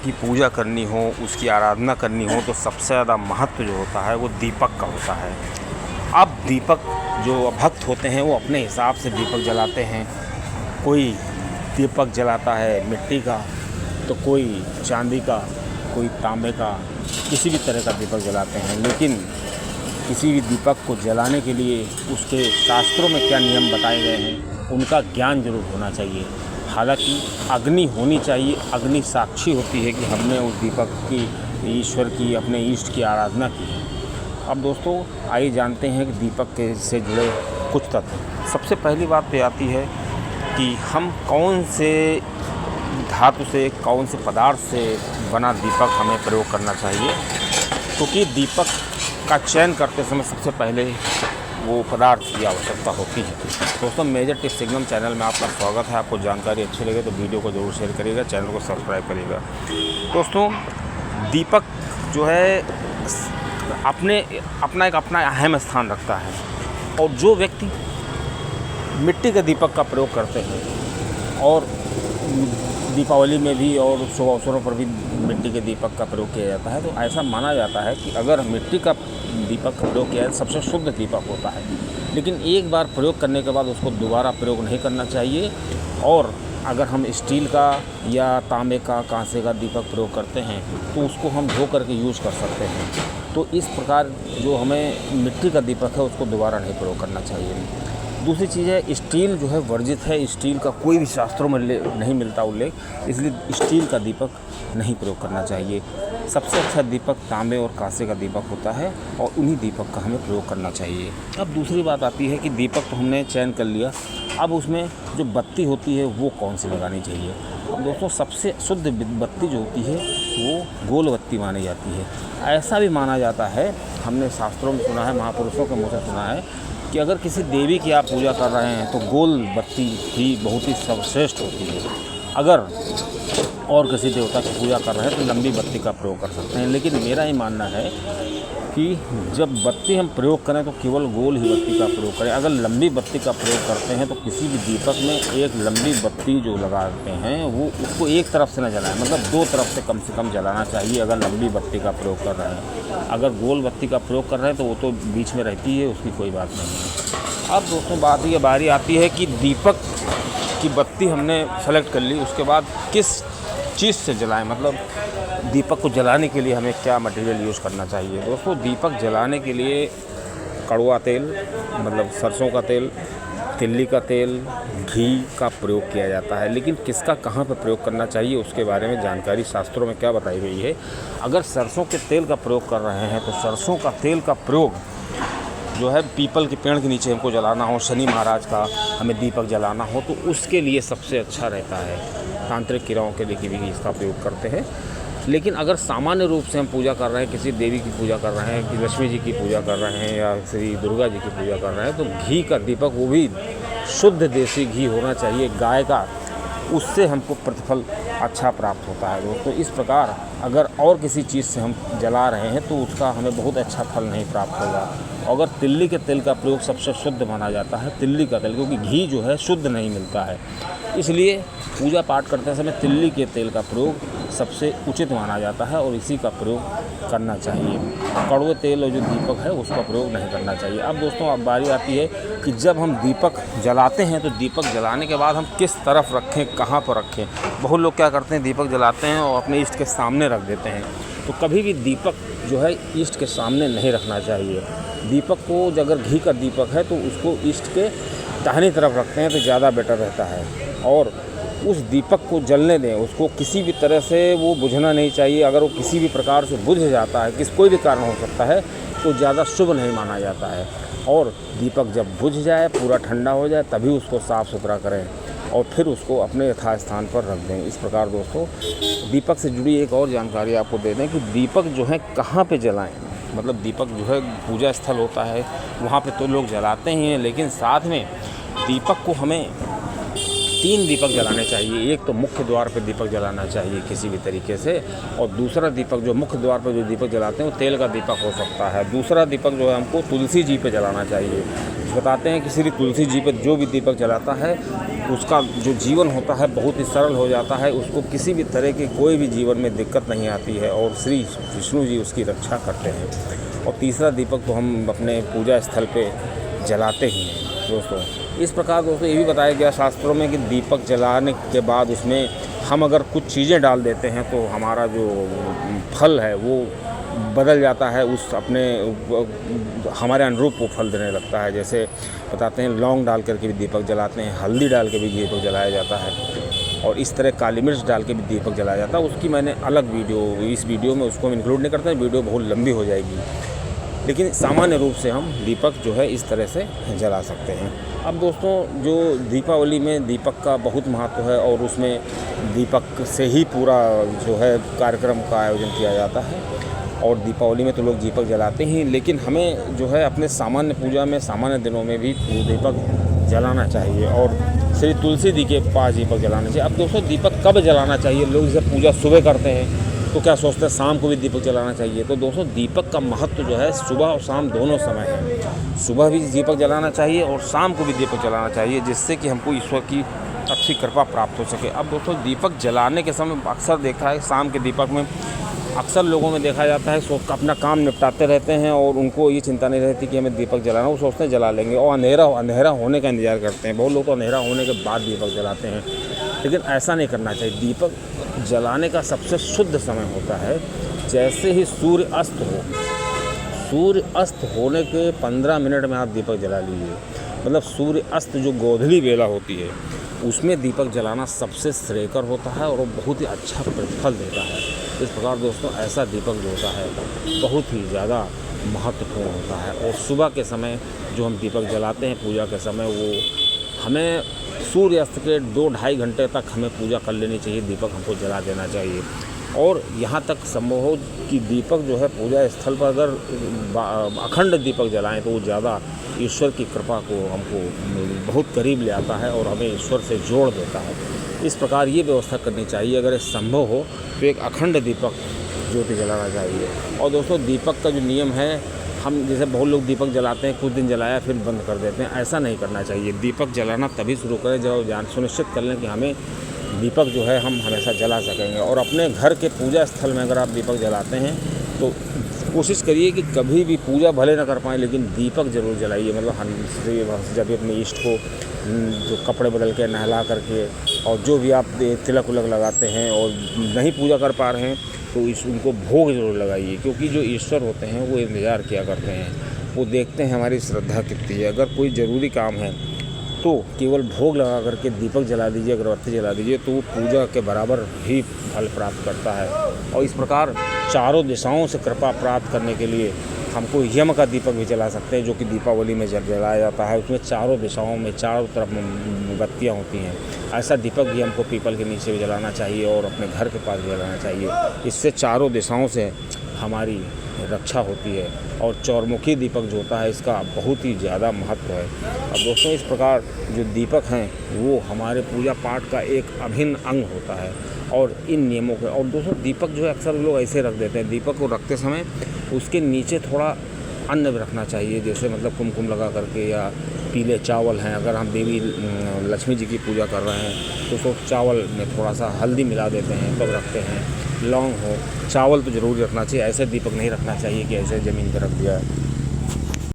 की पूजा करनी हो, उसकी आराधना करनी हो तो सबसे ज़्यादा महत्व जो होता है वो दीपक का होता है। अब दीपक जो भक्त होते हैं वो अपने हिसाब से दीपक जलाते हैं। कोई दीपक जलाता है मिट्टी का, तो कोई चांदी का, कोई तांबे का, किसी भी तरह का दीपक जलाते हैं। लेकिन किसी भी दीपक को जलाने के लिए उसके शास्त्रों में क्या नियम बताए गए हैं उनका ज्ञान जरूर होना चाहिए। हालांकि अग्नि होनी चाहिए, अग्नि साक्षी होती है कि हमने उस दीपक की, ईश्वर की, अपने इष्ट की आराधना की है। अब दोस्तों आइए जानते हैं कि दीपक के से जुड़े कुछ तत्व। सबसे पहली बात तो आती है कि हम कौन से धातु से, कौन से पदार्थ से बना दीपक हमें प्रयोग करना चाहिए। क्योंकि दीपक का चयन करते समय सबसे पहले वो पदार्थ की आवश्यकता होती है। दोस्तों मेजर टिप्स सिग्नम चैनल में आपका स्वागत है। आपको जानकारी अच्छी लगे तो वीडियो को ज़रूर शेयर करिएगा, चैनल को सब्सक्राइब करिएगा। दोस्तों दीपक जो है अपना अहम स्थान रखता है, और जो व्यक्ति मिट्टी के दीपक का प्रयोग करते हैं, और दीपावली में भी और शुभ अवसरों पर भी मिट्टी के दीपक का प्रयोग किया जाता है, तो ऐसा माना जाता है कि अगर मिट्टी का दीपक का प्रयोग किया जाए सबसे शुद्ध दीपक होता है। लेकिन एक बार प्रयोग करने के बाद उसको दोबारा प्रयोग नहीं करना चाहिए। और अगर हम स्टील का या तांबे का, कांसे का दीपक प्रयोग करते हैं तो उसको हम धो करके यूज़ कर सकते हैं। तो इस प्रकार जो हमें मिट्टी का दीपक है उसको दोबारा नहीं प्रयोग करना चाहिए। दूसरी चीज़ है, स्टील जो है वर्जित है। स्टील का कोई भी शास्त्रों में नहीं मिलता उल्लेख, इसलिए स्टील का दीपक नहीं प्रयोग करना चाहिए। सबसे अच्छा दीपक तांबे और कांसे का दीपक होता है, और उन्हीं दीपक का हमें प्रयोग करना चाहिए। अब दूसरी बात आती है कि दीपक तो हमने चयन कर लिया, अब उसमें जो बत्ती होती है वो कौन सी लगानी चाहिए। अब दोस्तों सबसे शुद्ध बत्ती जो होती है वो गोल बत्ती मानी जाती है। ऐसा भी माना जाता है, हमने शास्त्रों में सुना है, महापुरुषों के मुँह से सुना है कि अगर किसी देवी की आप पूजा कर रहे हैं तो गोल बत्ती ही बहुत ही सर्वश्रेष्ठ होती है। अगर और किसी देवता की पूजा कर रहे हैं तो लंबी बत्ती का प्रयोग कर सकते हैं। लेकिन मेरा ये मानना है कि जब बत्ती हम प्रयोग करें तो केवल गोल ही बत्ती का प्रयोग करें। अगर लंबी बत्ती का प्रयोग करते हैं तो किसी भी दीपक में एक लंबी बत्ती जो लगाते हैं वो उसको एक तरफ से न जलाएं, मतलब दो तरफ से कम जलाना चाहिए अगर लंबी बत्ती का प्रयोग कर रहे हैं। अगर गोल बत्ती का प्रयोग कर रहे हैं तो वो तो बीच में रहती है, उसकी कोई बात नहीं है। अब दोस्तों बारी आती है कि दीपक की बत्ती हमने सेलेक्ट कर ली, उसके बाद किस चीज़ से जलाएं, मतलब दीपक को जलाने के लिए हमें क्या मटेरियल यूज़ करना चाहिए। दोस्तों दीपक जलाने के लिए कड़वा तेल, मतलब सरसों का तेल, तिल्ली का तेल, घी का प्रयोग किया जाता है। लेकिन किसका कहाँ पर प्रयोग करना चाहिए उसके बारे में जानकारी शास्त्रों में क्या बताई गई है। अगर सरसों के तेल का प्रयोग कर रहे हैं तो सरसों का तेल का प्रयोग जो है पीपल के पेड़ के नीचे हमको जलाना हो, शनि महाराज का हमें दीपक जलाना हो तो उसके लिए सबसे अच्छा रहता है। तांत्रिक क्रियाओं के लिए भी इसका प्रयोग करते हैं। लेकिन अगर सामान्य रूप से हम पूजा कर रहे हैं, किसी देवी की पूजा कर रहे हैं, कि लक्ष्मी जी की पूजा कर रहे हैं या श्री दुर्गा जी की पूजा कर रहे हैं, तो घी का दीपक, वो भी शुद्ध देसी घी होना चाहिए गाय का, उससे हमको प्रतिफल अच्छा प्राप्त होता है। दोस्तों इस प्रकार अगर और किसी चीज़ से हम जला रहे हैं तो उसका हमें बहुत अच्छा फल नहीं प्राप्त होगा। अगर तिल्ली के तेल का प्रयोग सबसे शुद्ध माना जाता है, तिल्ली का तेल, क्योंकि घी जो है शुद्ध नहीं मिलता है, इसलिए पूजा पाठ करते समय तिल्ली के तेल का प्रयोग सबसे उचित माना जाता है और इसी का प्रयोग करना चाहिए। कड़वे तेल और जो दीपक है उसका प्रयोग नहीं करना चाहिए। अब दोस्तों अब बारी आती है कि जब हम दीपक जलाते हैं तो दीपक जलाने के बाद हम किस तरफ रखें, कहाँ पर रखें। बहुत लोग क्या करते हैं, दीपक जलाते हैं और अपने इष्ट के सामने रख देते हैं। तो कभी भी दीपक जो है इष्ट के सामने नहीं रखना चाहिए। दीपक को अगर घी का दीपक है तो उसको इष्ट के दाहिनी तरफ रखते हैं तो ज़्यादा बेटर रहता है। और उस दीपक को जलने दें, उसको किसी भी तरह से वो बुझना नहीं चाहिए। अगर वो किसी भी प्रकार से बुझ जाता है, कोई भी कारण हो सकता है, तो ज़्यादा शुभ नहीं माना जाता है। और दीपक जब बुझ जाए, पूरा ठंडा हो जाए, तभी उसको साफ़ सुथरा करें और फिर उसको अपने यथास्थान पर रख दें। इस प्रकार दोस्तों दीपक से जुड़ी एक और जानकारी आपको दे दें कि दीपक जो है कहाँ पे जलाएं। मतलब दीपक जो है पूजा स्थल होता है वहाँ पे तो लोग जलाते ही हैं, लेकिन साथ में दीपक को हमें 3 दीपक जलाने चाहिए। एक तो मुख्य द्वार पर दीपक जलाना चाहिए किसी भी तरीके से, और दूसरा दीपक जो मुख्य द्वार पर जो दीपक जलाते हैं वो तेल का दीपक हो सकता है। दूसरा दीपक जो है हमको तुलसी जी पे जलाना चाहिए। बताते हैं कि श्री तुलसी जी पे जो भी दीपक जलाता है उसका जो जीवन होता है बहुत ही सरल हो जाता है, उसको किसी भी तरह की कोई भी जीवन में दिक्कत नहीं आती है, और श्री विष्णु जी उसकी रक्षा करते हैं। और तीसरा दीपक तो हम अपने पूजा स्थल पे जलाते ही हैं दोस्तों। इस प्रकार दोस्तों ये भी बताया गया शास्त्रों में कि दीपक जलाने के बाद उसमें हम अगर कुछ चीज़ें डाल देते हैं तो हमारा जो फल है वो बदल जाता है, उस अपने हमारे अनुरूप वो फल देने लगता है। जैसे बताते हैं लौंग डाल करके भी दीपक जलाते हैं, हल्दी डाल के भी दीपक जलाया जाता है, और इस तरह काली मिर्च डाल के भी दीपक जलाया जाता है। उसकी मैंने अलग वीडियो, इस वीडियो में उसको हम इंक्लूड नहीं करते हैं, वीडियो बहुत लंबी हो जाएगी। लेकिन सामान्य रूप से हम दीपक जो है इस तरह से जला सकते हैं। अब दोस्तों जो दीपावली में दीपक का बहुत महत्व है, और उसमें दीपक से ही पूरा जो है कार्यक्रम का आयोजन किया जाता है। और दीपावली में तो लोग दीपक जलाते ही, लेकिन हमें जो है अपने सामान्य पूजा में सामान्य दिनों में भी दीपक जलाना चाहिए, और श्री तुलसी जी के पास दीपक जलाना चाहिए। अब दोस्तों दीपक कब जलाना चाहिए? लोग जब पूजा सुबह करते हैं तो क्या सोचते हैं शाम को भी दीपक जलाना चाहिए। तो दोस्तों दीपक का महत्व जो है सुबह और शाम दोनों समय है। सुबह भी दीपक जलाना चाहिए और शाम को भी दीपक जलाना चाहिए, जिससे कि हमको ईश्वर की अच्छी कृपा प्राप्त हो सके। अब दोस्तों दीपक जलाने के समय अक्सर देखा है शाम के दीपक में अक्सर लोगों में देखा जाता है सो अपना काम निपटाते रहते हैं, और उनको ये चिंता नहीं रहती कि हमें दीपक जलाना, वो सोचते हैं जला लेंगे, और अंधेरा होने का इंतज़ार करते हैं। बहुत लोग तो अंधेरा होने के बाद दीपक जलाते हैं, लेकिन ऐसा नहीं करना चाहिए। दीपक जलाने का सबसे शुद्ध समय होता है जैसे ही सूर्य अस्त हो। सूर्य अस्त होने के 15 मिनट में आप दीपक जला लीजिए, मतलब सूर्य अस्त जो गोधूली बेला होती है उसमें दीपक जलाना सबसे श्रेयकर होता है, और वो बहुत ही अच्छा प्रतिफल देता है। इस प्रकार दोस्तों ऐसा दीपक जो होता है बहुत ही ज़्यादा महत्वपूर्ण होता है। और सुबह के समय जो हम दीपक जलाते हैं पूजा के समय, वो हमें सूर्यास्त के 2-2.5 घंटे तक हमें पूजा कर लेनी चाहिए, दीपक हमको जला देना चाहिए। और यहाँ तक संभव हो कि दीपक जो है पूजा स्थल पर अगर अखंड दीपक जलाएं तो वो ज़्यादा ईश्वर की कृपा को हमको बहुत करीब ले आता है और हमें ईश्वर से जोड़ देता है। इस प्रकार ये व्यवस्था करनी चाहिए, अगर संभव हो तो एक अखंड दीपक ज्योति जलाना चाहिए। और दोस्तों दीपक का जो नियम है, हम जैसे बहुत लोग दीपक जलाते हैं, कुछ दिन जलाया फिर बंद कर देते हैं, ऐसा नहीं करना चाहिए। दीपक जलाना तभी शुरू करें जब सुनिश्चित कर लें कि हमें दीपक जो है हम हमेशा जला सकेंगे। और अपने घर के पूजा स्थल में अगर आप दीपक जलाते हैं तो कोशिश करिए कि कभी भी पूजा भले ना कर पाएँ लेकिन दीपक ज़रूर जलाइए। मतलब हम जब भी अपने इष्ट को जो कपड़े बदल के नहला करके, और जो भी आप तिलक उलक लगाते हैं और नहीं पूजा कर पा रहे हैं तो उनको भोग ज़रूर लगाइए, क्योंकि जो ईश्वर होते हैं वो इंतज़ार किया करते हैं, वो देखते हैं हमारी श्रद्धा कितनी है। अगर कोई ज़रूरी काम है तो केवल भोग लगा करके दीपक जला दीजिए, अगरबत्ती जला दीजिए, तो वो पूजा के बराबर ही फल प्राप्त करता है। और इस प्रकार चारों दिशाओं से कृपा प्राप्त करने के लिए हमको यम का दीपक भी जला सकते हैं, जो कि दीपावली में जलाया जाता है। उसमें चारों दिशाओं में चारों तरफ बत्तियाँ होती हैं। ऐसा दीपक भी हमको पीपल के नीचे भी जलाना चाहिए और अपने घर के पास भी जलाना चाहिए। इससे चारों दिशाओं से हमारी रक्षा होती है। और चौरमुखी दीपक जो होता है इसका बहुत ही ज़्यादा महत्व है। अब दोस्तों इस प्रकार जो दीपक हैं वो हमारे पूजा पाठ का एक अभिन्न अंग होता है। और इन नियमों के, और दोस्तों दीपक जो है अक्सर लोग ऐसे रख देते हैं, दीपक को रखते समय उसके नीचे थोड़ा अन्न भी रखना चाहिए, जैसे मतलब कुमकुम लगा करके, या पीले चावल हैं, अगर हम देवी लक्ष्मी जी की पूजा कर रहे हैं तो चावल में थोड़ा सा हल्दी मिला देते हैं तब रखते हैं। लौंग हो, चावल तो ज़रूर रखना चाहिए, ऐसे दीपक नहीं रखना चाहिए कि ऐसे ज़मीन पर रख दिया है।